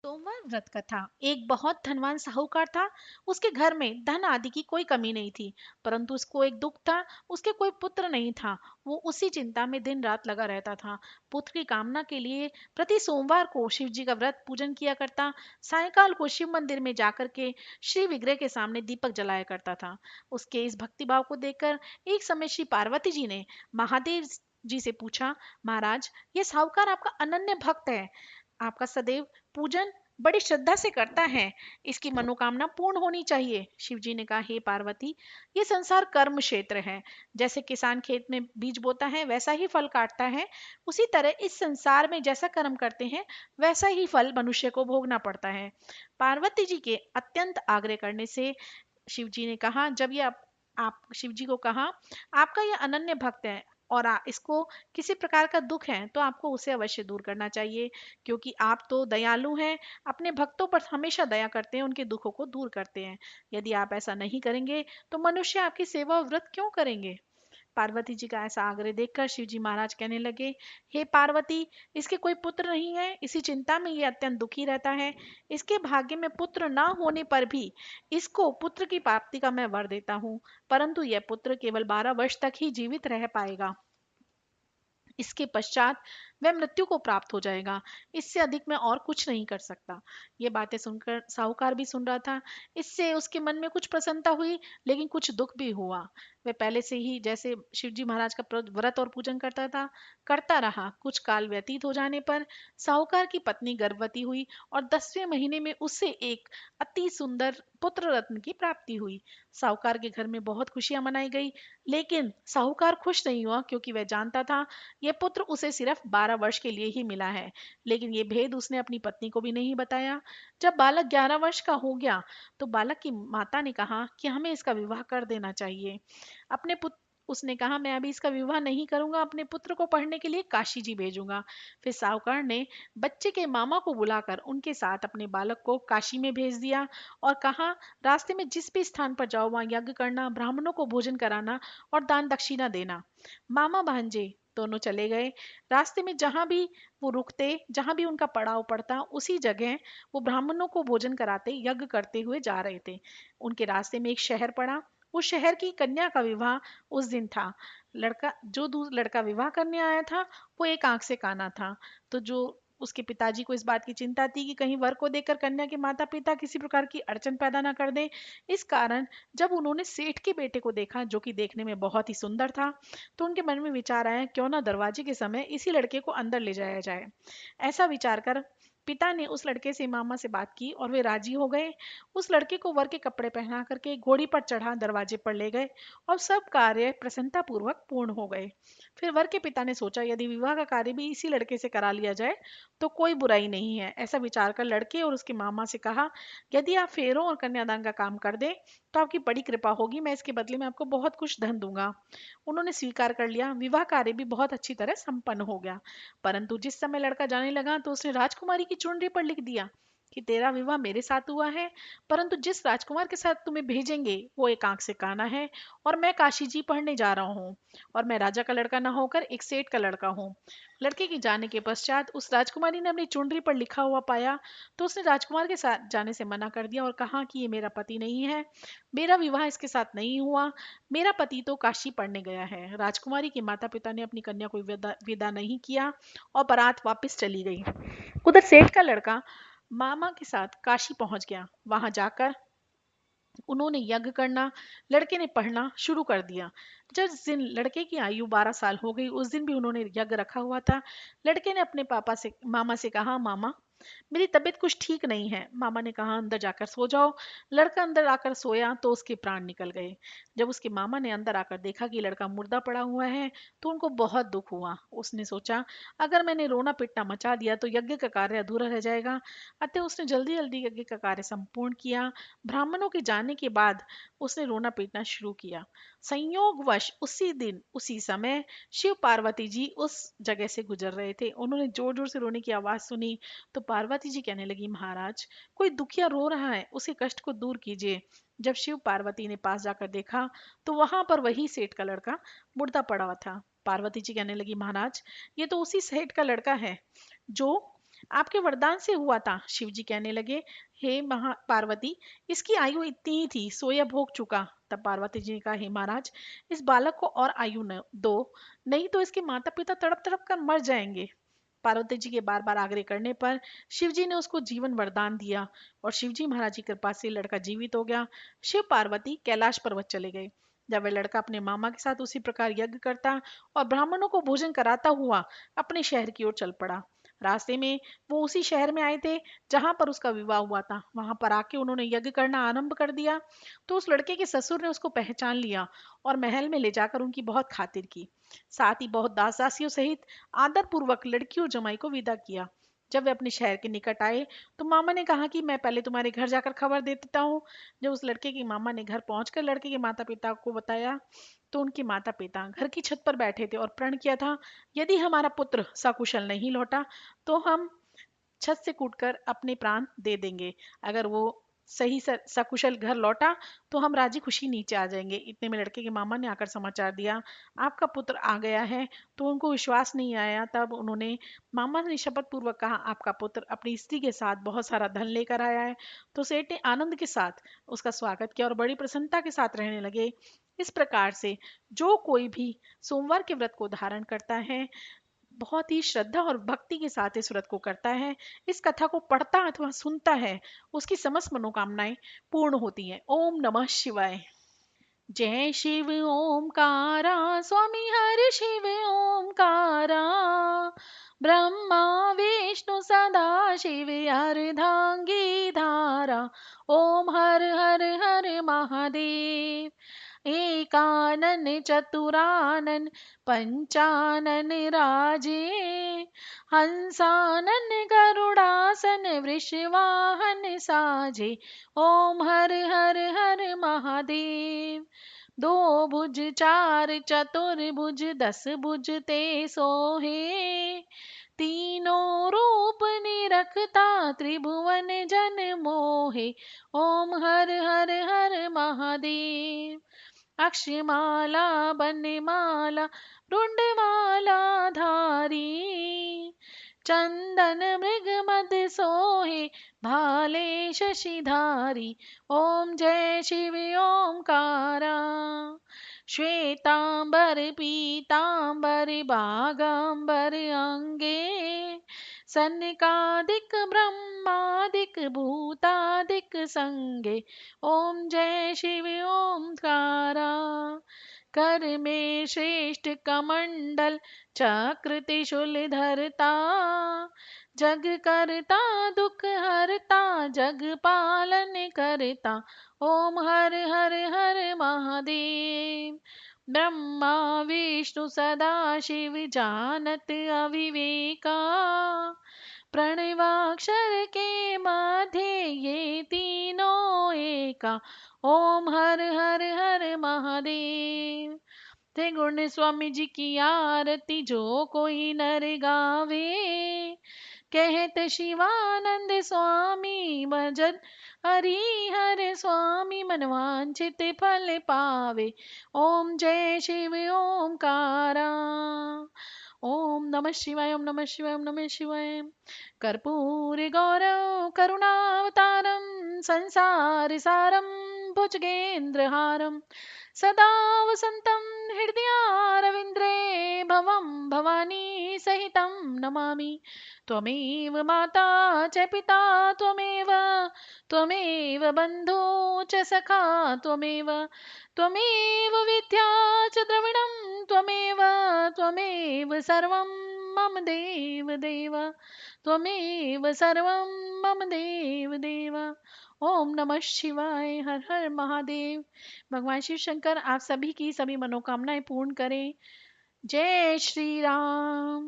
सोमवार व्रत कथा। एक बहुत धनवान साहूकार था। उसके घर में धन आदि की कोई कमी नहीं थी, परंतु उसको एक दुख था। उसके कोई पुत्र नहीं था। वो उसी चिंता में दिन रात लगा रहता था। पुत्र की कामना के लिए प्रति सोमवार को शिव जी का व्रत पूजन किया करता। सायंकाल को शिव मंदिर में जाकर के श्री विग्रह के सामने दीपक जलाया करता था। उसके इस भक्तिभाव को देखकर एक समय श्री पार्वती जी ने महादेव जी से पूछा, महाराज, ये साहूकार आपका अनन्य भक्त है, आपका सदैव पूजन बड़ी श्रद्धा से करता है, इसकी मनोकामना पूर्ण होनी चाहिए। शिव जी ने कहा, हे पार्वती, ये संसार कर्म क्षेत्र है। जैसे किसान खेत में बीज बोता है वैसा ही फल काटता है, उसी तरह इस संसार में जैसा कर्म करते हैं वैसा ही फल मनुष्य को भोगना पड़ता है। पार्वती जी के अत्यंत आग्रह करने से शिव जी ने कहा, जब ये आप शिव जी को कहा, आपका यह अनन्य भक्त है और इसको किसी प्रकार का दुख है तो आपको उसे अवश्य दूर करना चाहिए, क्योंकि आप तो दयालु हैं, अपने भक्तों पर हमेशा दया करते हैं, उनके दुखों को दूर करते हैं। यदि आप ऐसा नहीं करेंगे तो मनुष्य आपकी सेवा और व्रत क्यों करेंगे। पार्वती जी का ऐसा आग्रह देखकर शिव जी महाराज कहने लगे, हे पार्वती, इसके कोई पुत्र नहीं है, इसी चिंता में ये अत्यंत दुखी रहता है। इसके भाग्य में पुत्र ना होने पर भी इसको पुत्र की प्राप्ति का मैं वर देता हूँ, परंतु यह पुत्र केवल 12 वर्ष तक ही जीवित रह पाएगा। इसके पश्चात वह मृत्यु को प्राप्त हो जाएगा। इससे अधिक मैं और कुछ नहीं कर सकता। ये बातें सुनकर साहूकार भी सुन रहा था। इससे उसके मन में कुछ प्रसन्नता हुई, लेकिन कुछ दुख भी हुआ। वह पहले से ही जैसे शिवजी महाराज का व्रत और पूजन करता था, करता रहा। कुछ काल व्यतीत हो जाने पर साहूकार की पत्नी गर्भवती हुई और 10वें महीने में उसे एक अति सुंदर पुत्र रत्न की प्राप्ति हुई। साहूकार के घर में बहुत खुशियां मनाई गई, लेकिन साहूकार खुश नहीं हुआ, क्योंकि वह जानता था ये पुत्र उसे सिर्फ 12 वर्ष के लिए ही मिला है। लेकिन ये भेद उसने अपनी पत्नी को भी नहीं बताया। जब बालक 11 वर्ष का हो गया तो बालक की माता ने कहा कि हमें इसका विवाह कर देना चाहिए। अपने पुत्र उसने कहा, मैं अभी इसका विवाह नहीं करूंगा, अपने पुत्र को पढ़ने के लिए काशी जी भेजूंगा। फिर साहूकार ने बच्चे के मामा को बुलाकर उनके साथ अपने बालक को काशी में भेज दिया और कहा, रास्ते में जिस भी स्थान पर जाओ वहां यज्ञ करना, ब्राह्मणों को भोजन कराना और दान दक्षिणा देना। मामा भांजे दोनों चले गए। रास्ते में जहां भी वो रुकते, जहां भी उनका पड़ाव पड़ता, उसी जगह वो ब्राह्मणों को भोजन कराते, यज्ञ करते हुए जा रहे थे। उनके रास्ते में एक शहर पड़ा। उस शहर की कन्या का विवाह उस दिन था। लड़का विवाह करने आया था, वो एक आंख से काना था। तो जो उसके पिताजी को इस बात की चिंता थी कि कहीं वर को देखकर कन्या के माता पिता किसी प्रकार की अड़चन पैदा ना कर दें। इस कारण जब उन्होंने सेठ के बेटे को देखा, जो कि देखने में बहुत ही सुंदर था, तो उनके मन में विचार आया, क्यों ना दरवाजे के समय इसी लड़के को अंदर ले जाया जाए। ऐसा विचार कर पिता ने उस लड़के से मामा से बात की और वे राजी हो गए। उस लड़के को वर के कपड़े पहना करके घोड़ी पर चढ़ा दरवाजे पर ले गए और सब कार्य प्रसन्नता पूर्वक पूर्ण हो गए। फिर वर के पिता ने सोचा, यदि विवाह का कार्य भी इसी लड़के से करा लिया जाए तो कोई बुराई नहीं है। ऐसा विचार कर लड़के और उसके मामा से कहा, यदि आप फेरों और कन्यादान का काम कर दें तो आपकी बड़ी कृपा होगी, मैं इसके बदले में आपको बहुत कुछ धन दूंगा। उन्होंने स्वीकार कर लिया। विवाह कार्य भी बहुत अच्छी तरह संपन्न हो गया। परंतु जिस समय लड़का जाने लगा तो उसने राजकुमारी की चुनरी पर लिख दिया कि तेरा विवाह मेरे साथ हुआ है, परंतु जिस राजकुमार के साथ तुम्हें भेजेंगे वो एक आंख से काना है और मैं काशी जी पढ़ने जा रहा हूँ, और मैं राजा का लड़का ना होकर एक सेठ का लड़का हूँ। लड़के के जाने के पश्चात उस राजकुमारी ने अपनी चुनरी पर लिखा हुआ पाया तो उसने राजकुमार के साथ जाने से मना कर दिया और कहा कि ये मेरा पति नहीं है, मेरा विवाह इसके साथ नहीं हुआ, मेरा पति तो काशी पढ़ने गया है। राजकुमारी के माता पिता ने अपनी कन्या को विदा नहीं किया और बारात वापस चली गई। उधर सेठ का लड़का मामा के साथ काशी पहुंच गया। वहां जाकर उन्होंने यज्ञ करना, लड़के ने पढ़ना शुरू कर दिया। जिस दिन लड़के की आयु 12 साल हो गई, उस दिन भी उन्होंने यज्ञ रखा हुआ था। लड़के ने अपने पापा से मामा से कहा, मामा, मेरी तबीयत कुछ ठीक नहीं है। मामा ने कहा, अंदर जाकर सो जाओ। लड़का अंदर आकर सोया तो उसके प्राण निकल गए। जब उसके मामा ने अंदर आकर देखा कि लड़का मुर्दा पड़ा हुआ है तो उनको बहुत दुख हुआ। उसने सोचा, अगर मैंने रोना पिटना मचा दिया तो यज्ञ का कार्य अधूरा रह जाएगा। अतः उसने जल्दी जल्दी यज्ञ का कार्य संपूर्ण किया। ब्राह्मणों के जाने के बाद उसने रोना पीटना शुरू किया। संयोगवश उसी दिन उसी समय शिव पार्वती जी उस जगह से गुजर रहे थे। उन्होंने जोर जोर से रोने की आवाज सुनी तो पार्वती जी कहने लगी, महाराज, कोई दुखिया रो रहा है, उसके कष्ट को दूर कीजिए। जब शिव पार्वती ने पास जाकर देखा तो वहां पर वही सेठ का लड़का मुर्दा पड़ा हुआ था। पार्वती जी कहने लगी, महाराज, ये तो उसी सेठ का लड़का है जो आपके वरदान से हुआ था। शिव जी कहने लगे, हे महा पार्वती, इसकी आयु इतनी ही थी, सो यह भोग चुका। तब पार्वती जी ने कहा, हे महाराज, इस बालक को और आयु न दो, नहीं तो इसके माता पिता तड़प तड़प कर मर जाएंगे। पार्वती जी के बार बार आग्रह करने पर शिव जी ने उसको जीवन वरदान दिया और शिव जी महाराज की कृपा से लड़का जीवित हो गया। शिव पार्वती कैलाश पर्वत चले गए। जब वह लड़का अपने मामा के साथ उसी प्रकार यज्ञ करता और ब्राह्मणों को भोजन कराता हुआ अपने शहर की ओर चल पड़ा। रास्ते में वो उसी शहर में आए थे जहां पर उसका विवाह हुआ था। वहां पर आके उन्होंने यज्ञ करना आरंभ कर दिया तो उस लड़के के ससुर ने उसको पहचान लिया और महल में ले जाकर उनकी बहुत खातिर की। साथ ही बहुत दास दासियों सहित आदर पूर्वक लड़की और जमाई को विदा किया। जब वे अपने शहर के निकट आए तो मामा ने कहा कि मैं पहले तुम्हारे घर जाकर खबर दे देता हूँ। जब उस लड़के की मामा ने घर पहुंचकर लड़के के माता पिता को बताया तो उनके माता पिता घर की छत पर बैठे थे और प्रण किया था, यदि हमारा पुत्र सकुशल नहीं लौटा तो हम छत से कूदकर अपने प्राण दे देंगे। अगर वो सही सकुशल घर लौटा तो हम राजी खुशी नीचे आ जाएंगे। इतने में लड़के के मामा ने आकर समाचार दिया, आपका पुत्र आ गया है। तो उनको विश्वास नहीं आया। तब उन्होंने मामा ने शपथ पूर्वक कहा, आपका पुत्र अपनी स्त्री के साथ बहुत सारा धन लेकर आया है। तो सेठ ने आनंद के साथ उसका स्वागत किया और बड़ी प्रसन्नता के साथ रहने लगे। इस प्रकार से जो कोई भी सोमवार के व्रत को धारण करता है, बहुत ही श्रद्धा और भक्ति के साथ इस व्रत को करता है, इस कथा को पढ़ता अथवा सुनता है, उसकी समस्त मनोकामनाएं पूर्ण होती हैं। ओम नमः शिवाय। जय शिव ओमकारा, स्वामी हर शिव ओमकारा, ब्रह्मा विष्णु सदा शिव अर्धांगी धारा। ओम हर हर हर महादेव। एकानन चतुरानन पंचानन राजे, हंसानन गरुड़ासन वृषवाहन साजे। ओम हर हर हर महादेव। दो भुज चार चतुर्भुज 10 भुज ते सोहे, तीनों रूप निरखता त्रिभुवन जन मोहे। ओम हर हर हर महादेव। अक्षमाला बनमाला रुंडमाला धारी, चंदन मृग मद सोहे भाले शशिधारी। ओम जय शिव ओमकारा। श्वेतांबर पीतांबर बागांबर अंगे, सनकादिक ब्रह्मादिक भूतादिक संगे। ओम जय शिव ओमकारा। कर में श्रेष्ठ कमंडल चक्र त्रिशूल धरता, जग करता दुख हरता जग पालन करता। ओम हर हर हर महादेव। ब्रह्मा विष्णु सदा शिव जानत अविवेका, प्रणवाक्षर के मध्य ये तीनों एका। ओम हर हर हर महादेव। थे गुण स्वामी जी की आरती जो कोई नर गावे, कहत शिवानंद स्वामी भजन हरि हर स्वामी, मनवांछित फल पावे। ओम जय शिव ओमकारा। ओम नमः शिवाय, ओम नमः शिवाय, ओम नमः शिवाय। कर्पूर गौरव करुणावतारम, संसार सारम भुजगेन्द्रहारम, सदा वसन्तं हृदयारविन्द्रे, भवं भवानी सहितं नमामि। त्वमेव माता च पिता त्वमेव, त्वमेव बन्धु च सखा त्वमेव, त्वमेव विद्या च द्रविणं त्वमेव, त्वमेव सर्वं मम देव देव, त्वमेव सर्वं मम देव देव। ओम नमः शिवाय। हर हर महादेव। भगवान शिव शंकर आप सभी की सभी मनोकामनाएं पूर्ण करें। जय श्री राम।